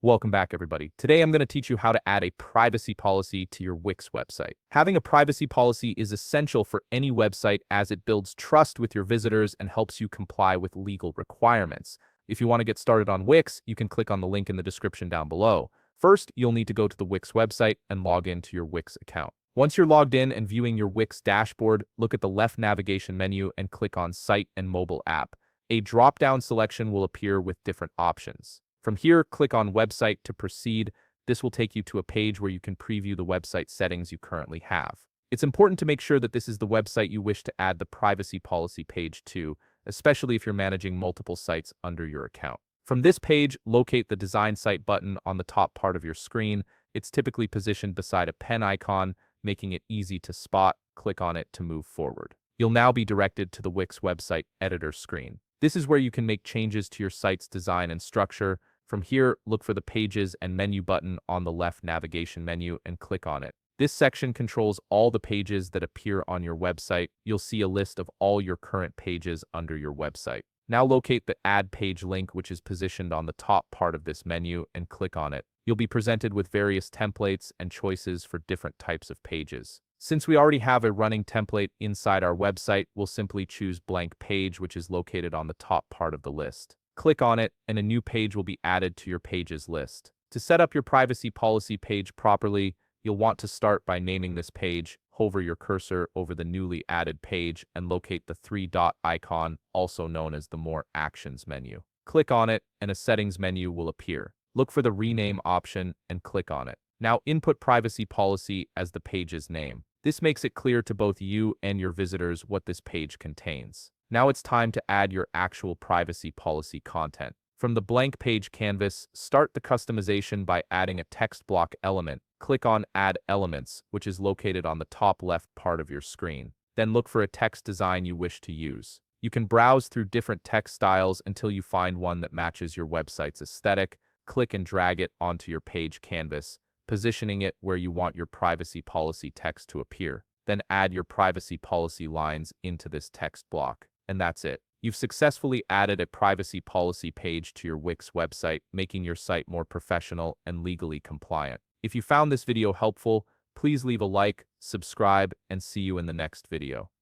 Welcome back, everybody. Today, I'm going to teach you how to add a privacy policy to your Wix website. Having a privacy policy is essential for any website as it builds trust with your visitors and helps you comply with legal requirements. If you want to get started on Wix, you can click on the link in the description down below. First, you'll need to go to the Wix website and log into your Wix account. Once you're logged in and viewing your Wix dashboard, look at the left navigation menu and click on Site and Mobile App. A drop-down selection will appear with different options. From here, click on Website to proceed. This will take you to a page where you can preview the website settings you currently have. It's important to make sure that this is the website you wish to add the privacy policy page to, especially if you're managing multiple sites under your account. From this page, locate the Design Site button on the top part of your screen. It's typically positioned beside a pen icon, making it easy to spot. Click on it to move forward. You'll now be directed to the Wix website editor screen. This is where you can make changes to your site's design and structure. From here, look for the Pages and Menu button on the left navigation menu and click on it. This section controls all the pages that appear on your website. You'll see a list of all your current pages under your website. Now locate the Add Page link, which is positioned on the top part of this menu, and click on it. You'll be presented with various templates and choices for different types of pages. Since we already have a running template inside our website, we'll simply choose Blank Page, which is located on the top part of the list. Click on it, and a new page will be added to your pages list. To set up your privacy policy page properly, you'll want to start by naming this page. Hover your cursor over the newly added page and locate the three-dot icon, also known as the More Actions menu. Click on it, and a settings menu will appear. Look for the Rename option and click on it. Now input privacy policy as the page's name. This makes it clear to both you and your visitors what this page contains. Now it's time to add your actual privacy policy content. From the blank page canvas, start the customization by adding a text block element. Click on Add Elements, which is located on the top left part of your screen. Then look for a text design you wish to use. You can browse through different text styles until you find one that matches your website's aesthetic. Click and drag it onto your page canvas, positioning it where you want your privacy policy text to appear. Then add your privacy policy lines into this text block. And that's it. You've successfully added a privacy policy page to your Wix website, making your site more professional and legally compliant. If you found this video helpful, please leave a like, subscribe, and see you in the next video.